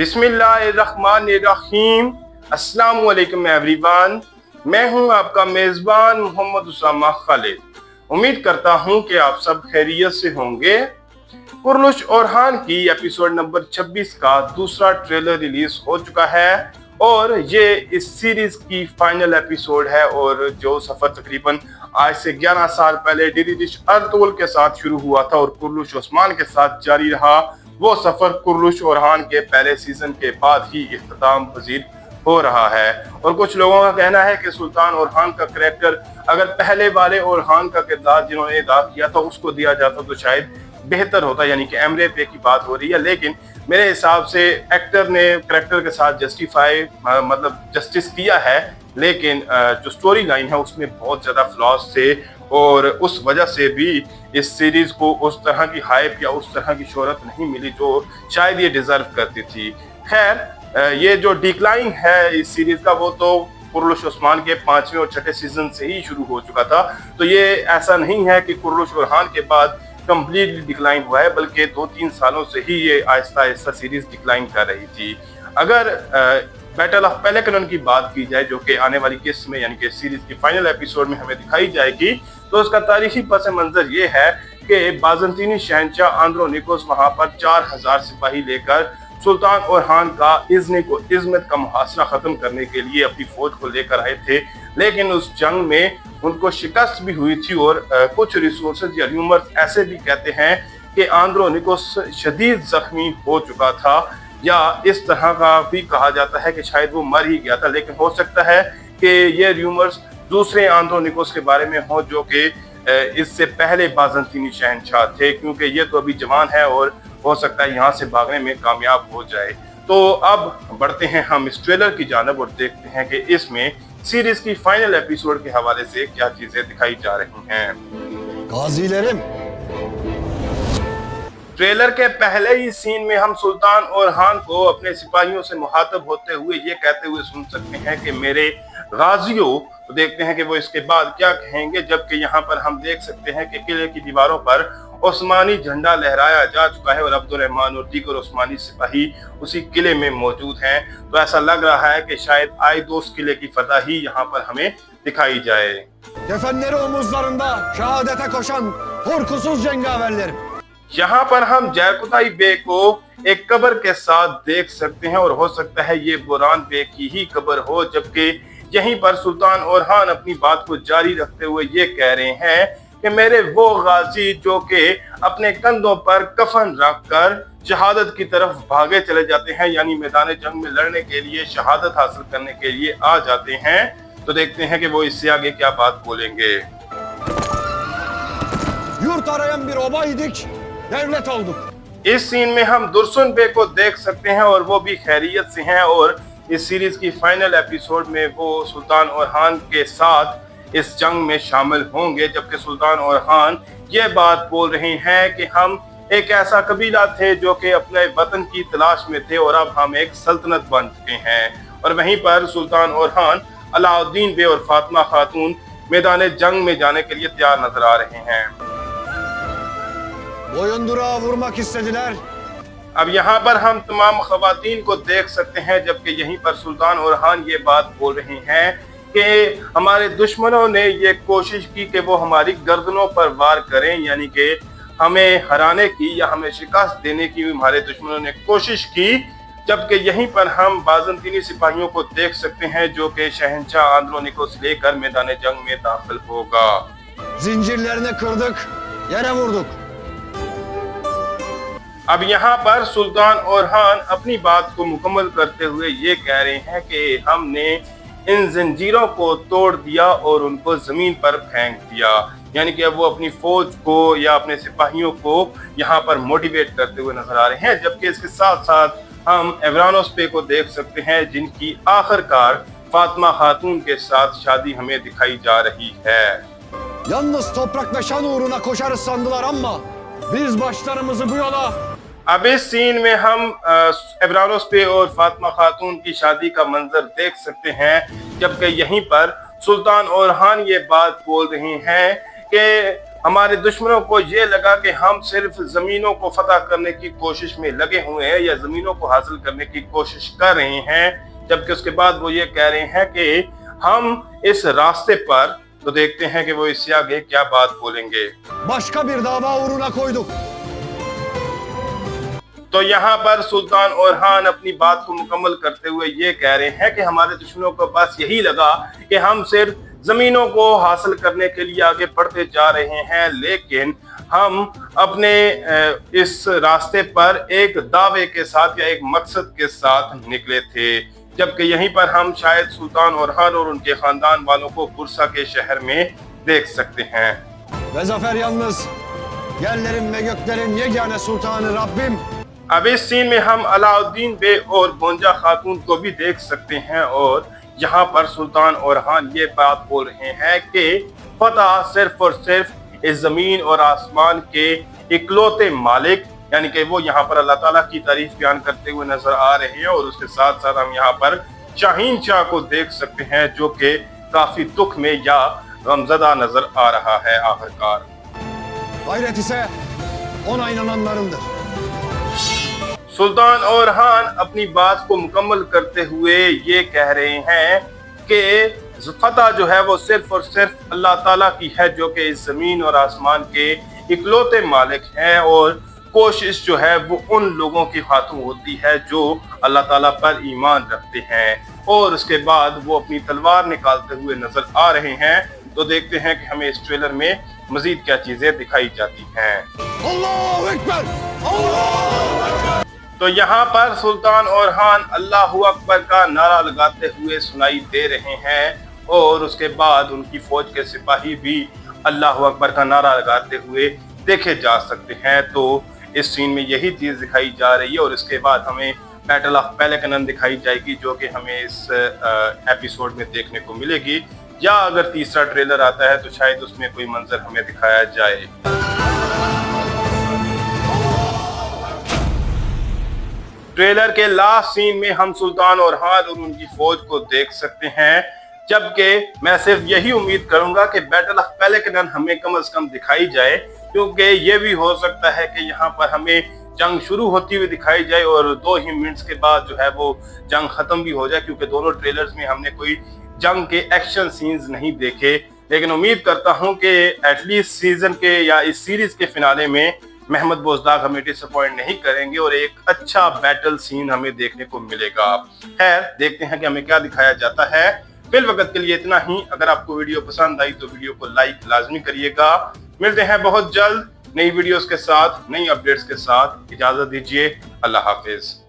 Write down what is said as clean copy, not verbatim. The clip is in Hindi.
बिस्मिल्लाहिर्रहमानिर्रहीम। अस्सलाम वालेकुम एवरीवन। मैं हूं आपका मेज़बान मोहम्मद उसामा खालिद। उम्मीद करता हूं कि आप सब खैरियत से होंगे। कुरलुश ओरहान की एपिसोड नंबर 26 का दूसरा ट्रेलर रिलीज हो चुका है और ये इस सीरीज की फाइनल एपिसोड है। और जो सफर तकरीबन आज से 11 साल पहले डीडी डिश अर्तुगरुल के साथ शुरू हुआ था और कुरलुश ओस्मान के साथ जारी रहा, वो सफर कुरलुश ओरहान के पहले सीजन के बाद ही इख्तिताम पजीर हो रहा है। और कुछ लोगों का कहना है कि सुल्तान ओरहान का कैरेक्टर अगर पहले वाले ओरहान का किरदार जिन्होंने अदा किया था उसको दिया जाता तो शायद बेहतर होता, यानी कि एमरे पे की बात हो रही है। लेकिन मेरे हिसाब से एक्टर ने कैरेक्टर के साथ जस्टिस किया है, लेकिन जो स्टोरी लाइन है उसमें बहुत ज्यादा फ्लॉज थे और उस वजह से भी इस सीरीज को उस तरह की हाइप या उस तरह की शोहरत नहीं मिली जो शायद ये डिजर्व करती थी। खैर, ये जो डिक्लाइन है इस सीरीज का वो तो कुरलुश ओस्मान के 5वें और 6ठे सीजन से ही शुरू हो चुका था। तो ये ऐसा नहीं है कि कुरलुश ओरहान के बाद कंप्लीटली डिक्लाइन हुआ है, बल्कि 2-3 सालों से ही ये आहिस्ता आहिस्ता सीरीज डिक्लाइन कर रही थी। अगर बैटल ऑफ पेलेकनन की बात की जाए जो कि आने वाली किस्त में यानी कि सीरीज की फाइनल एपिसोड में हमें दिखाई जाएगी, तो उसका तारीखी पस मंजर ये है कि बाज़ंतीनी शहंशाह आंद्रोनिकोस वहां पर 4000 सिपाही लेकर सुल्तान ओरहान का इज़्मत का मुहासरा खत्म करने के लिए अपनी फौज को लेकर आए थे। लेकिन उस जंग में उनको शिकस्त भी हुई थी और कुछ रिसोर्सेज या र्यूमर्स ऐसे भी कहते हैं कि आंद्रोनिकोस शदीद जख्मी हो चुका था, या इस तरह का भी कहा जाता है कि शायद वो मर ही गया था। लेकिन हो सकता है कि ये र्यूमर्स दूसरे आंद्रोनिकोस के बारे में हो जो कि इससे पहले बाज़ंतीनी शहंशाह थे, क्योंकि ये तो अभी जवान है और हो सकता है यहाँ से भागने में कामयाब हो जाए। तो अब बढ़ते हैं हम इस ट्रेलर की जानिब और देखते हैं कि इसमें सीरीज की फाइनल एपिसोड के हवाले से क्या चीजें दिखाई जा रही हैं। गाजीलेरिम, ट्रेलर के पहले ही सीन में हम सुल्तान ओरहान को अपने सिपाहियों से मुखातब होते हुए ये कहते हुए सुन सकते हैं कि मेरे गाजियों। तो देखते हैं कि वो इसके बाद क्या कहेंगे, जबकि यहाँ पर हम देख सकते हैं कि किले की दीवारों पर ओस्मानी झंडा लहराया जा चुका है और अब्दुर्रहमान और दीगर ओस्मानी सिपाही उसी किले में मौजूद हैं। तो ऐसा लग रहा है कि शायद आयदोस किले की फतह ही यहाँ पर हमें दिखाई जाए। kefenleri omuzlarında şehadete koşan korkusuz cengaverlerim. यहाँ पर हम जयकुताई बे को एक कब्र के साथ देख सकते हैं और हो सकता है ये बुरान बे की ही कब्र हो, जबकि यहीं पर सुल्तान ओरहान अपनी बात को जारी रखते हुए ये कह रहे हैं कि मेरे वो गाजी जो कि अपने कंधों पर कफन रखकर शहादत की तरफ भागे चले जाते हैं, यानी मैदान जंग में लड़ने के लिए शहादत हासिल करने के लिए आ जाते हैं। तो देखते हैं कि वो इससे आगे क्या बात बोलेंगे। Yurt arayan bir obaydık, devlet olduk. इस सीन में हम दुर्सुन बे को देख सकते हैं और वो भी खैरियत से हैं और इस सीरीज की फाइनल एपिसोड में वो सुल्तान ओरहान के साथ इस जंग में शामिल होंगे। जबकि सुल्तान ओरहान ये बात बोल रहे हैं कि हम एक ऐसा कबीला थे जो कि अपने वतन की तलाश में थे और अब हम एक सल्तनत बन चुके हैं। और वहीं पर सुल्तान ओरहान अलाउद्दीन बे और फातिमा खातून मैदान जंग में जाने के लिए तैयार नजर आ रहे हैं। Boyundurağa vurmak istediler. अब यहाँ पर हम तमाम खवातीन को देख सकते हैं, जबकि यहीं पर सुल्तान ओरहान ये बात बोल रहे हैं कि हमारे दुश्मनों ने ये कोशिश की कि वो हमारी गर्दनों पर वार करें, यानी कि हमें हराने की या हमें शिकस्त देने की हमारे दुश्मनों ने कोशिश की। जबकि यहीं पर हम बाज़ंतीनी सिपाहियों को देख सकते हैं जो कि शहंशाह आंद्रोनिकोस लेकर मैदान जंग में दाखिल होगा। Zincirlerini kırdık, yere vurduk. अब यहाँ पर सुल्तान ओरहान अपनी बात को मुकम्मल करते हुए ये कह रहे हैं कि हमने इन जंजीरों को तोड़ दिया और उनको जमीन पर फेंक दिया, यानी कि अब वो अपनी फौज को या अपने सिपाहियों को यहाँ पर मोटिवेट करते हुए नजर आ रहे हैं। जबकि इसके साथ साथ हम एवरानोस पे को देख सकते हैं जिनकी आखिरकार फातिमा खातून के साथ शादी हमें दिखाई जा रही है। Yalnız toprak ve şan uğruna koşarız sandılar ama biz başlarımızı bu yola. अब इस सीन में हम एवरानोस पे और फातिमा खातून की शादी का मंजर देख सकते हैं, जबकि यहीं पर सुल्तान ओरहान ये बात बोल रहे हैं कि हमारे दुश्मनों को ये लगा कि हम सिर्फ जमीनों को फतह करने की कोशिश में लगे हुए हैं या जमीनों को हासिल करने की कोशिश कर रहे हैं, जबकि उसके बाद वो ये कह रहे हैं कि हम इस रास्ते पर, तो देखते हैं कि वो इससे आगे क्या बात बोलेंगे। Başka bir dava uğruna koyduk. तो यहाँ पर सुल्तान ओरहान अपनी बात को मुकम्मल करते हुए ये कह रहे हैं कि हमारे दुश्मनों को बस यही लगा कि हम सिर्फ जमीनों को हासिल करने के लिए आगे बढ़ते जा रहे हैं, लेकिन हम अपने इस रास्ते पर एक दावे के साथ या एक मकसद के साथ निकले थे, जबकि यहीं पर हम शायद सुल्तान ओरहान और उनके खानदान वालों को बुरसा के शहर में देख सकते हैं। Ve zafer yalnız yerlerin ve göklerin yegane sultanı Rabbim. अब इस सीन में हम अलाउद्दीन बे और बोंजा खातून को भी देख सकते हैं और यहाँ पर सुल्तान ओरहान ये बात बोल रहे हैं कि फतह सिर्फ और सिर्फ इस जमीन और आसमान के इकलौते मालिक, यानी कि वो यहाँ पर अल्लाह ताला की तारीफ बयान करते हुए नजर आ रहे हैं। और उसके साथ साथ हम यहाँ पर शाहीन शाह को देख सकते हैं जो कि काफी दुख में या गमजदा नजर आ रहा है। आखिरकार Gayret ise ona inananlarındır. सुल्तान ओरहान अपनी बात को मुकम्मल करते हुए ये कह रहे हैं कि फतह जो है वो सिर्फ और सिर्फ अल्लाह ताला की है जो कि इस जमीन और आसमान के इकलौते मालिक हैं, और कोशिश जो है वो उन लोगों के हाथों होती है जो अल्लाह ताला पर ईमान रखते हैं। और उसके बाद वो अपनी तलवार निकालते हुए नजर आ रहे हैं। तो देखते हैं कि हमें इस ट्रेलर में मजीद क्या चीजें दिखाई जाती हैं। Allahu Ekber! Allahu Ekber! तो यहाँ पर सुल्तान ओरहान अल्लाहू अकबर का नारा लगाते हुए सुनाई दे रहे हैं और उसके बाद उनकी फौज के सिपाही भी अल्लाहू अकबर का नारा लगाते हुए देखे जा सकते हैं। तो इस सीन में यही चीज दिखाई जा रही है और इसके बाद हमें बैटल ऑफ पेलेकनन दिखाई जाएगी जो कि हमें इस एपिसोड में देखने को मिलेगी, या अगर तीसरा ट्रेलर आता है तो शायद उसमें कोई मंजर हमें दिखाया जाए। ट्रेलर के लास्ट सीन में हम सुल्तान ओरहान और उनकी फौज को देख सकते हैं, जबकि मैं सिर्फ यही उम्मीद करूंगा कि बैटल ऑफ पेलेकनन हमें कम से कम दिखाई जाए, क्योंकि ये भी हो सकता है कि यहाँ पर हमें जंग शुरू होती हुई दिखाई जाए और 2 ही मिनट्स के बाद जो है वो जंग खत्म भी हो जाए, क्योंकि दोनों ट्रेलर्स में हमने कोई जंग के एक्शन सीन्स नहीं देखे। लेकिन उम्मीद करता हूँ कि एटलीस्ट सीजन के या इस सीरीज के फिनाले में महमद बोजदाग हमें डिसअपॉइंट नहीं करेंगे और एक अच्छा बैटल सीन हमें देखने को मिलेगा। खैर, देखते हैं कि हमें क्या दिखाया जाता है। फिल वक्त के लिए इतना ही। अगर आपको वीडियो पसंद आई तो वीडियो को लाइक लाजमी करिएगा। मिलते हैं बहुत जल्द नई वीडियोस के साथ, नई अपडेट्स के साथ। इजाजत दीजिए। अल्लाह हाफिज।